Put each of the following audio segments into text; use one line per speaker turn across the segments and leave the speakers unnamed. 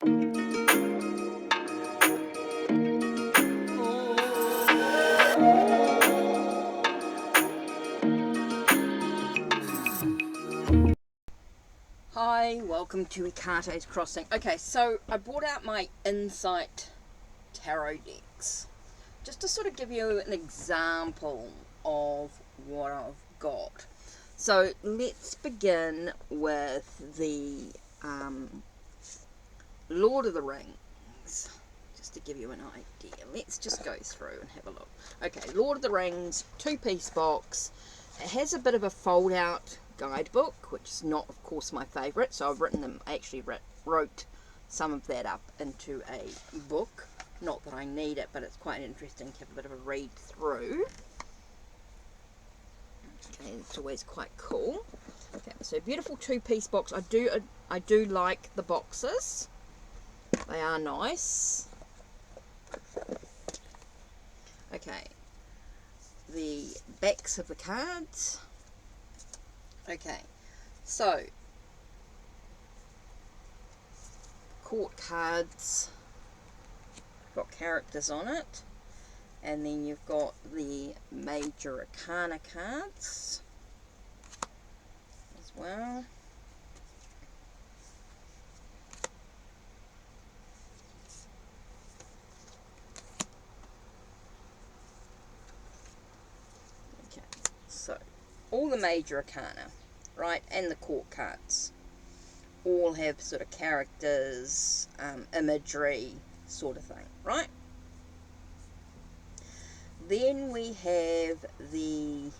Hi, welcome to Ikate's Crossing. Okay, so I brought out my Insight Tarot decks just to sort of give you an example of what I've got. So let's begin with the Lord of the Rings, just to give you an idea. Let's just go through and have a look. Okay, Lord of the Rings, two-piece box. It has a bit of a fold-out guidebook, which is not, of course, my favourite. So I've written them. I actually wrote some of that up into a book. Not that I need it, but it's quite interesting to have a bit of a read through. Okay, it's always quite cool. Okay, so beautiful two-piece box. I do like the boxes. They are nice. Okay, the backs of the cards. Okay, so court cards, got characters on it, and then you've got the major arcana cards as well. Okay, so all the major arcana, right, and the court cards all have sort of characters, imagery sort of thing, right? Then we have the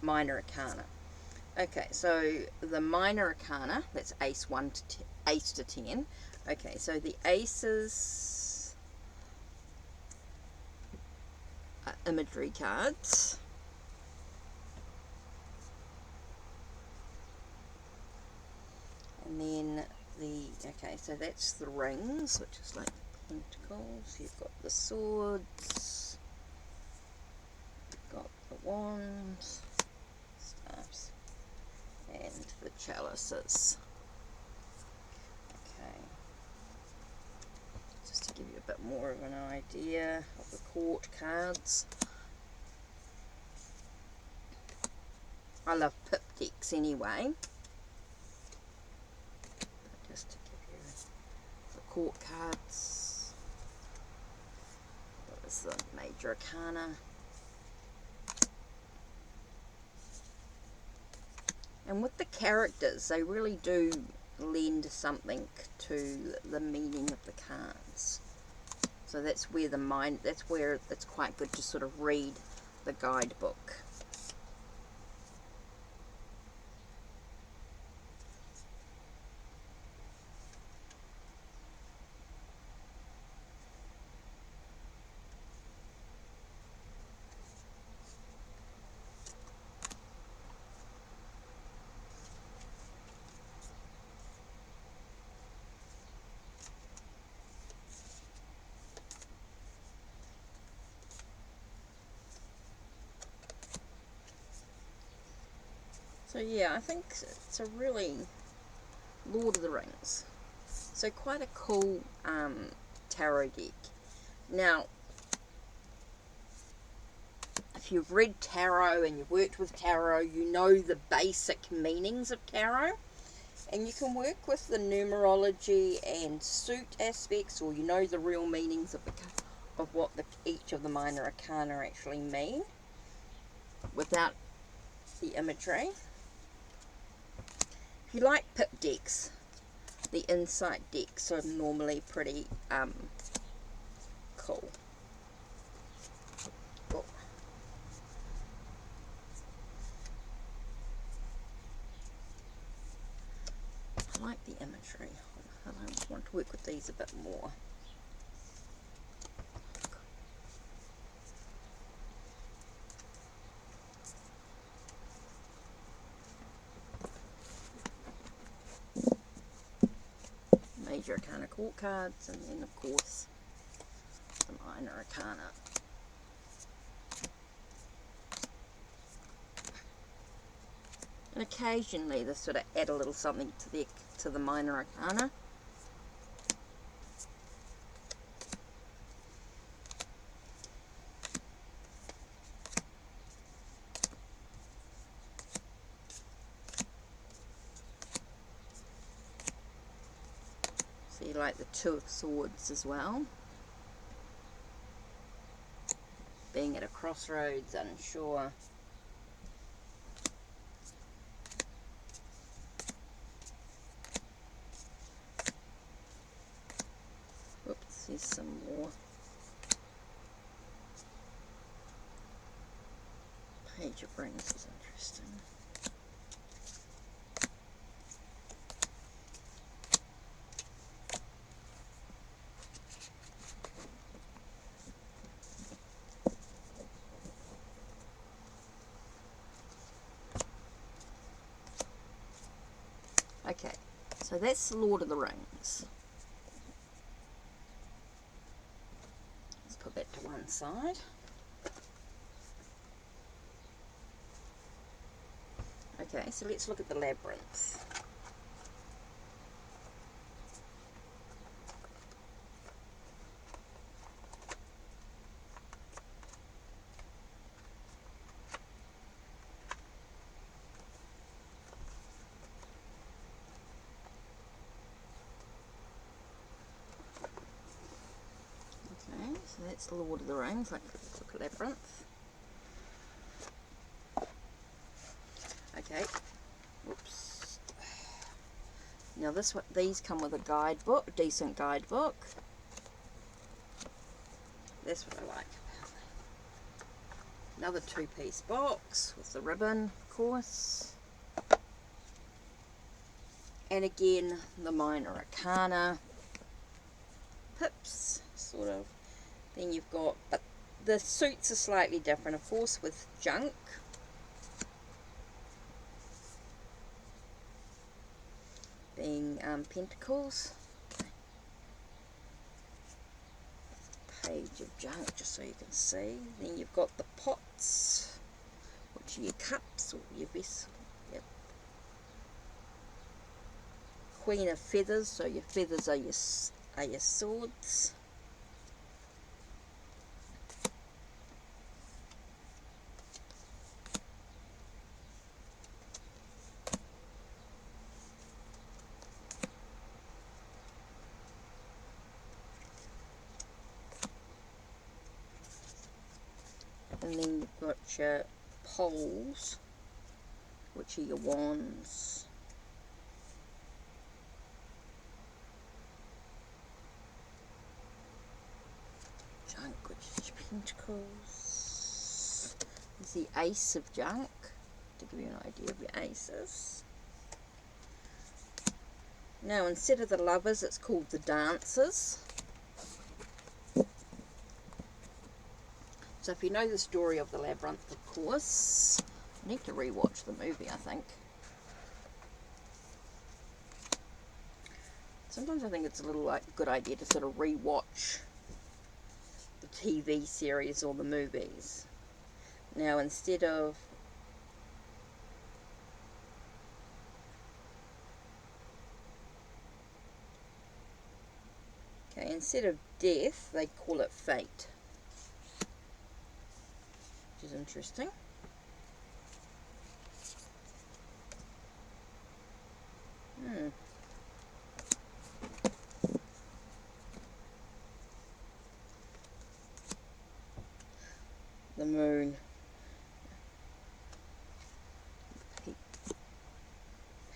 minor arcana. Okay, so the minor arcana, that's ace to 10. Okay, so the aces are imagery cards. And then okay, so that's the rings, which is like pentacles. You've got the swords, you've got the wands, staffs, and the chalices. Okay, just to give you a bit more of an idea of the court cards. I love pip decks anyway. Just to give you the court cards. That was the major arcana. And with the characters, they really do lend something to the meaning of the cards. So that's where that's where it's quite good to sort of read the guidebook. So yeah, I think it's a really Lord of the Rings. So quite a cool tarot deck. Now, if you've read tarot and you've worked with tarot, you know the basic meanings of tarot. And you can work with the numerology and suit aspects, or you know the real meanings of what each of the minor arcana actually mean without the imagery. If you like pip decks, the Insight decks are normally pretty cool. Oh. I like the imagery. I want to work with these a bit more. Major arcana court cards, and then of course the minor arcana. And occasionally they sort of add a little something to the minor arcana. So you like the Two of Swords as well. Being at a crossroads, unsure. Oops, there's some more. Page of Rings is interesting. Okay, so that's the Lord of the Rings. Let's put that to one side. Okay, so let's look at the labyrinth. Okay, so that's the Lord of the Rings. Let's look at labyrinth. Okay. Whoops. Now these come with a guidebook, a decent guidebook. That's what I like. Another two-piece box with the ribbon, of course. And again, the minor arcana. Pips, sort of. Then you've got, but the suits are slightly different, of course, with junk. Being pentacles. Page of junk, just so you can see. Then you've got the pots, which are your cups or your vessel. Yep. Queen of feathers, so your feathers are your swords. And then you've got your poles, which are your wands. Junk, which is your pentacles. There's the ace of junk, to give you an idea of your aces. Now, instead of the lovers, it's called the dancers. So if you know the story of the labyrinth, of course, I need to rewatch the movie, I think. Sometimes I think it's a little good idea to sort of rewatch the TV series or the movies. Now, instead of death, they call it fate. Which is interesting. The moon.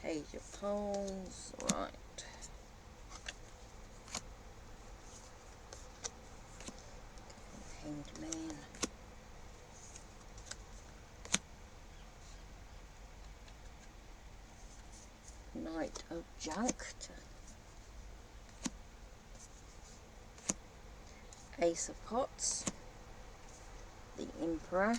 Page of poles, right. Hanged man. Knight of junk. Ace of pots. The emperor.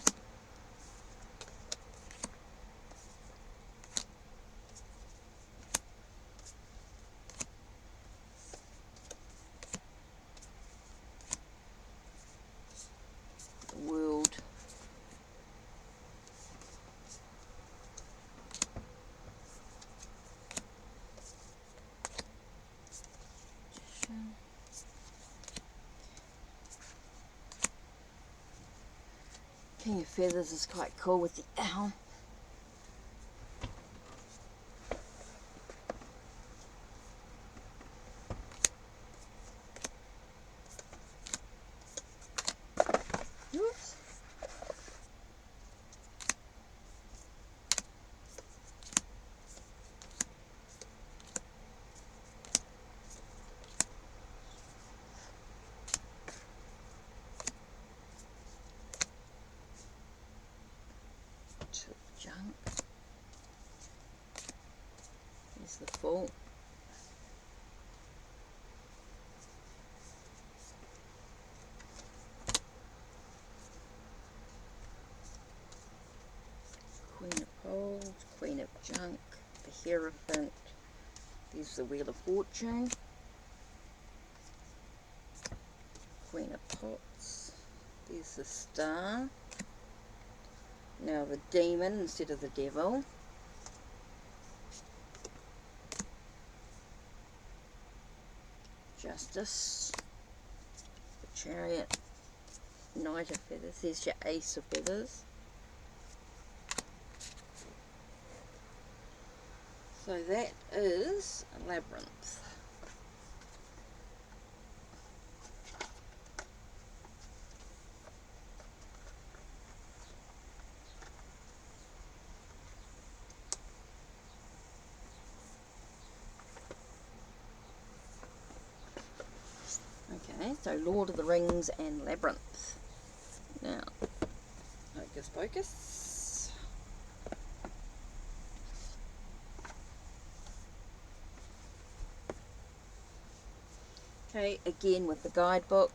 King of Feathers is quite cool with the owl. Oops. Junk. Here's the full. Queen of Poles, Queen of Junk, the Hierophant. There's the Wheel of Fortune. Queen of Pots. There's the Star. Now the Demon instead of the Devil. Justice. The Chariot. Knight of Feathers. There's your Ace of Feathers. So that is a Labyrinth. Okay, so Lord of the Rings and Labyrinth. Now, Hocus Pocus. Okay, again with the guidebook.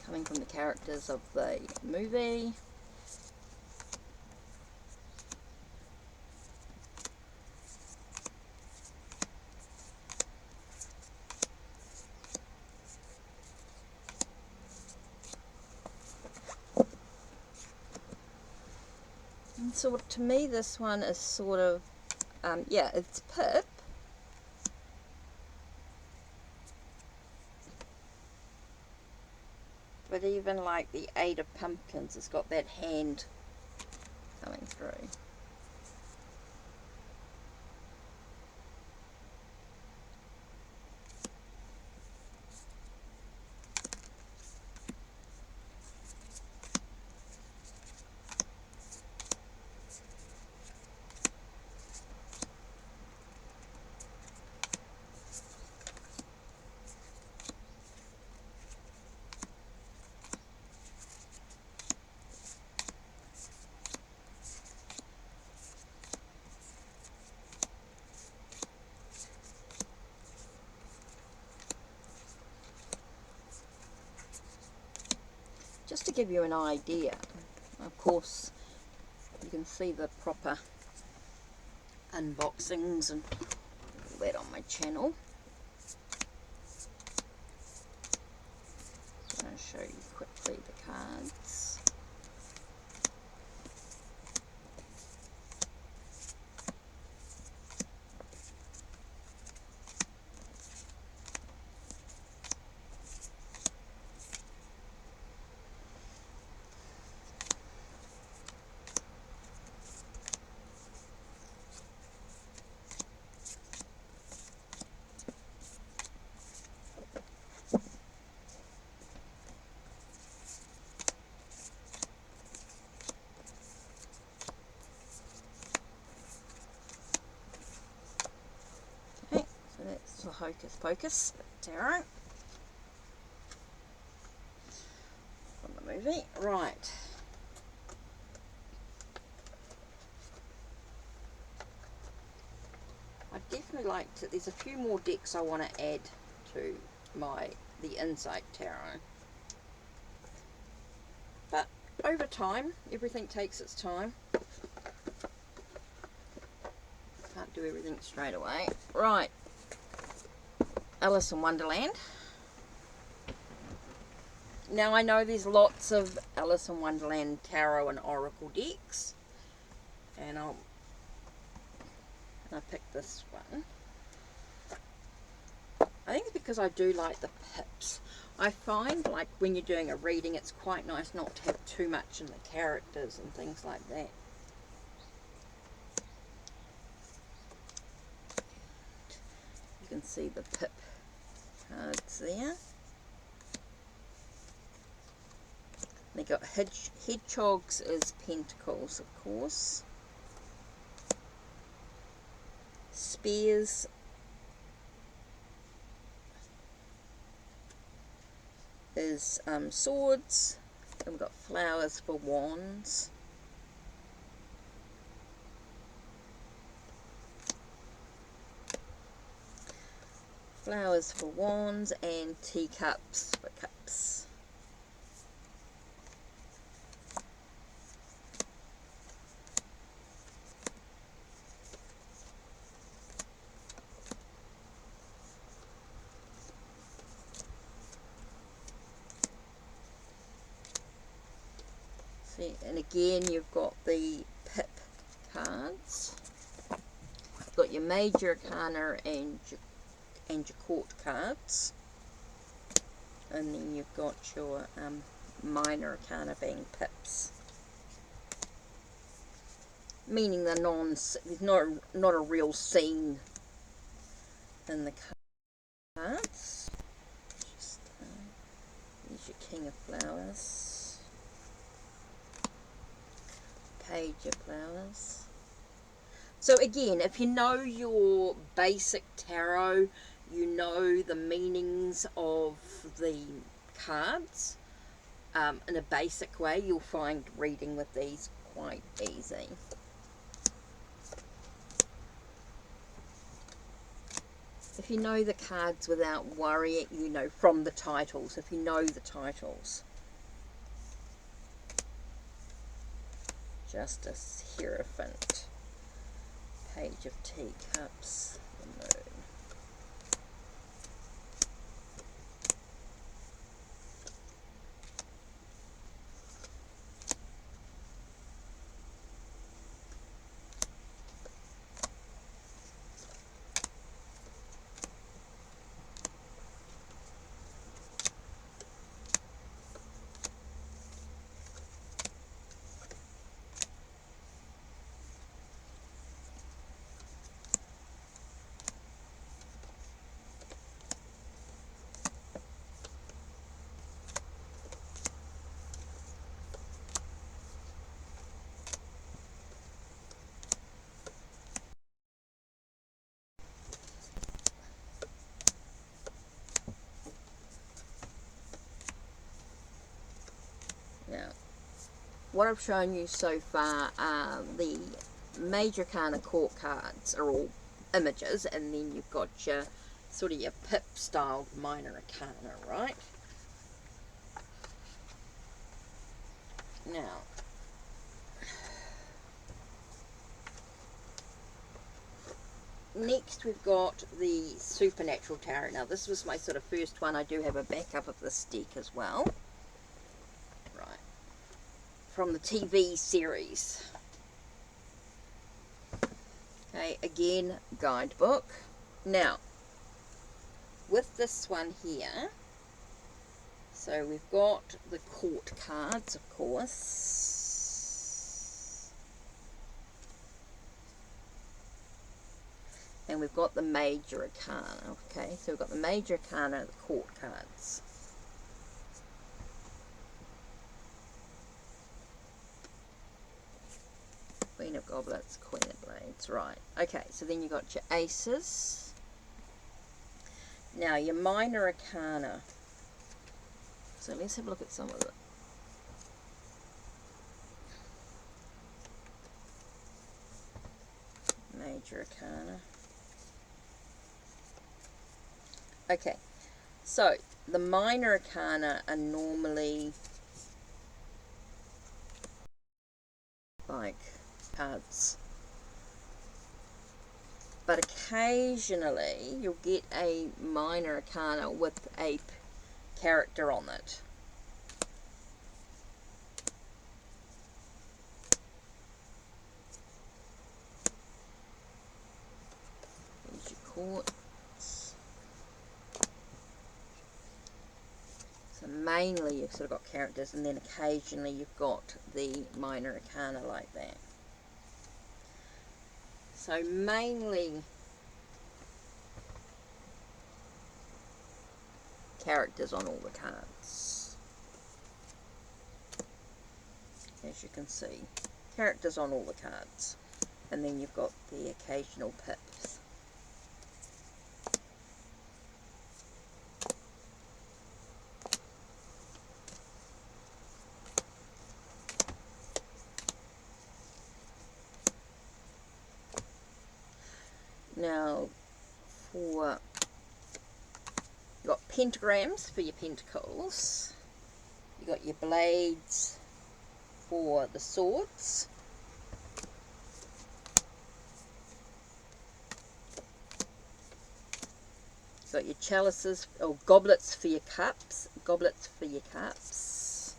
Coming from the characters of the movie. And so to me this one is sort of, yeah, it's Pip. But even like the Eight of Pumpkins, it's got that hand coming through. Just to give you an idea, of course, you can see the proper unboxings and all that on my channel. I'm going to show you quickly the cards. That's the Hocus Pocus tarot from the movie. Right. I'd definitely like to, there's a few more decks I want to add to the Insight Tarot. But over time, everything takes its time. Can't do everything straight away. Right. Alice in Wonderland. Now I know there's lots of Alice in Wonderland Tarot and Oracle decks, and I picked this one. I think it's because I do like the pips. I find like when you're doing a reading, it's quite nice not to have too much in the characters and things like that. You can see the pip cards there. They got hedgehogs as pentacles, of course. Spears is swords. And we've got flowers for wands. Flowers for wands and teacups for cups. See, and again you've got the pip cards. You've got your major arcana and your court cards, and then you've got your minor arcana being pips, meaning they're there's not a real scene in the cards. Just, here's your King of Flowers, Page of Flowers. So again, if you know your basic tarot, you know the meanings of the cards in a basic way, you'll find reading with these quite easy. If you know the cards without worrying, you know from the titles, if you know the titles. Justice, Hierophant, Page of Teacups, the Moon. Now, what I've shown you so far are the major arcana court cards are all images, and then you've got your sort of your pip styled minor arcana, right? Now, next we've got the Supernatural Tarot. Now this was my sort of first one. I do have a backup of this deck as well. Right. From the TV series. Okay, again, guidebook. Now, with this one here, so we've got the court cards, of course. And we've got the major arcana, okay? So we've got the major arcana and the court cards. Queen of Goblets, Queen of Blades, right. Okay, so then you've got your aces. Now, your minor arcana. So let's have a look at some of it. Major arcana. Okay, so the minor arcana are normally like cards, but occasionally you'll get a minor arcana with a character on it. mainly you've sort of got characters, and then occasionally you've got the minor arcana like that. So mainly characters on all the cards, as you can see. Characters on all the cards. And then you've got the occasional pips. Now, you've got pentagrams for your pentacles. You've got your blades for the swords. You've got your chalices, or goblets for your cups. Goblets for your cups.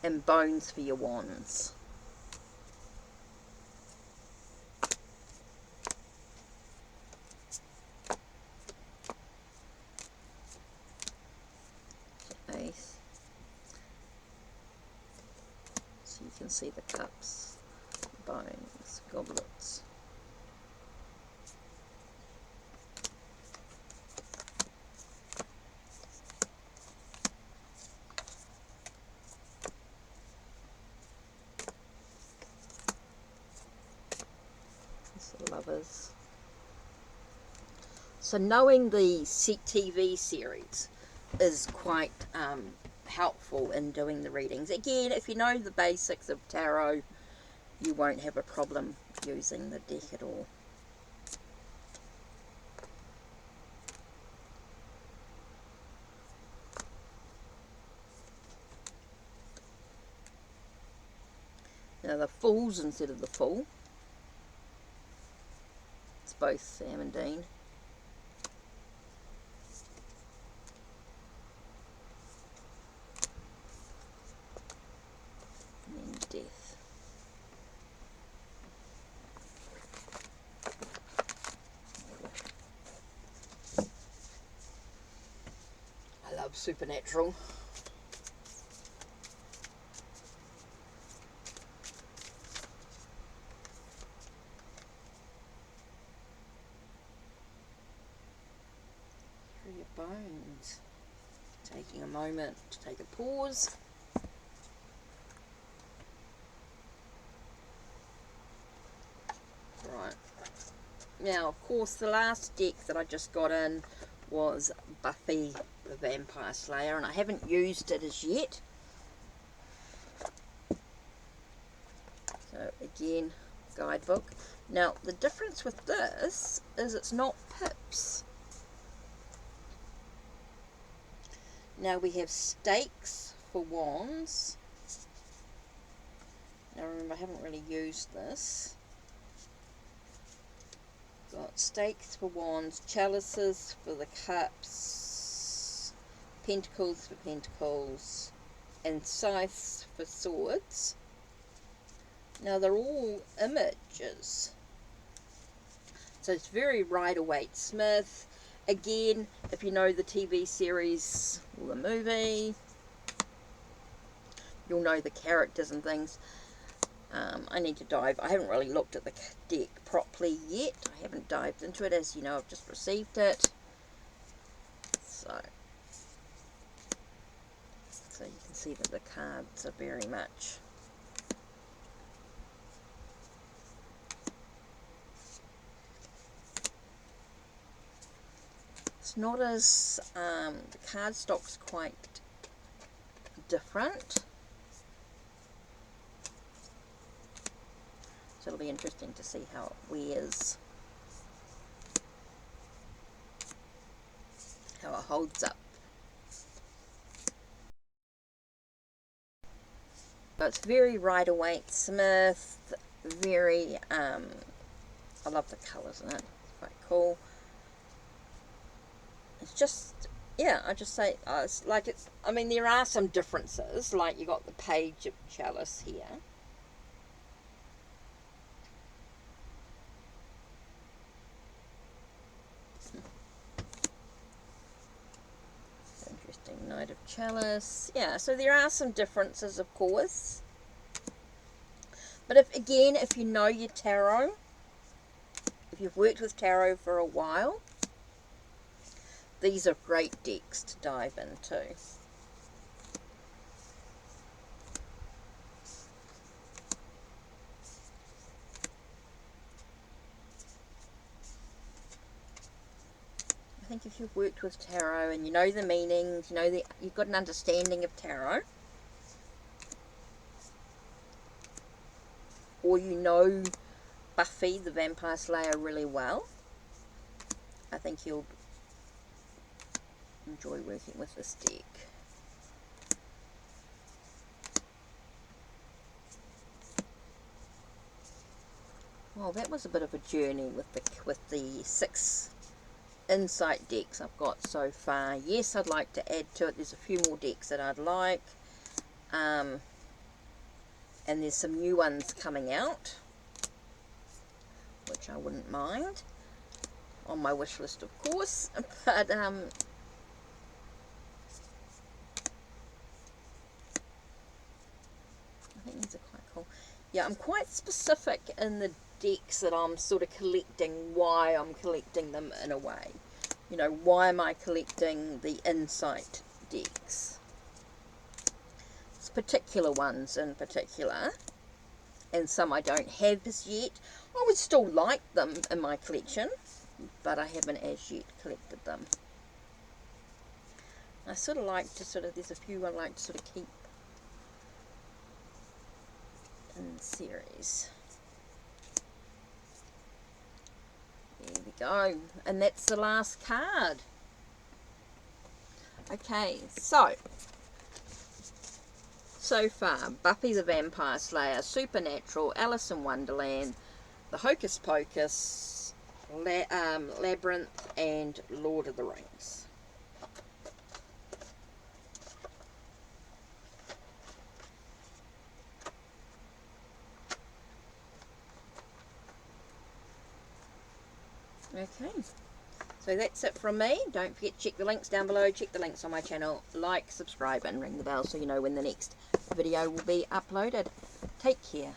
And bones for your wands. Ace. So you can see the cups, bones, goblets. Lovers. So knowing the TV series is quite helpful in doing the readings. Again, if you know the basics of tarot, you won't have a problem using the deck at all. Now the Fools instead of the Fool. It's both Sam and Dean. And then Death. I love Supernatural. Your bones. Taking a moment to take a pause. Right. Now, of course, the last deck that I just got in was Buffy the Vampire Slayer, and I haven't used it as yet. So, again, guidebook. Now, the difference with this is it's not pips. Now we have stakes for wands. Now remember, I haven't really used this. Got stakes for wands, chalices for the cups, pentacles for pentacles, and scythes for swords. Now they're all images. So it's very Rider-Waite-Smith. Again, if you know the TV series or the movie, you'll know the characters and things. I need to dive. I haven't really looked at the deck properly yet. I haven't dived into it. As you know, I've just received it. So you can see that the cards are very much it's not as the cardstock's quite different. So it'll be interesting to see how it wears, how it holds up. So it's very Rider-Waite-Smith, very, I love the colours in it, it's quite cool. It's just, yeah, I just say, it's like it's, I mean, there are some differences, like you got the Page of Chalice here. Knight of Chalice. Yeah, so there are some differences, of course. But if you know your tarot, if you've worked with tarot for a while, these are great decks to dive into. I think if you've worked with tarot and you know the meanings, you know you've got an understanding of tarot, or you know Buffy the Vampire Slayer really well, I think you'll enjoy working with this deck. Well, that was a bit of a journey with the 6 insight decks I've got so far. Yes, I'd like to add to it. There's a few more decks that I'd like, and there's some new ones coming out, which I wouldn't mind, on my wish list, of course. But I think these are quite cool. Yeah, I'm quite specific in the decks that I'm sort of collecting, why I'm collecting them in a way. You know, why am I collecting the insight decks? It's particular ones in particular, and some I don't have as yet. I would still like them in my collection, but I haven't as yet collected them. I sort of like to there's a few I like to sort of keep in series. There we go, and that's the last card. Okay, so far, Buffy the Vampire Slayer, Supernatural, Alice in Wonderland, the Hocus Pocus, Labyrinth, and Lord of the Rings. Okay, so that's it from me. Don't forget to check the links down below, check the links on my channel, like, subscribe and ring the bell so you know when the next video will be uploaded. Take care.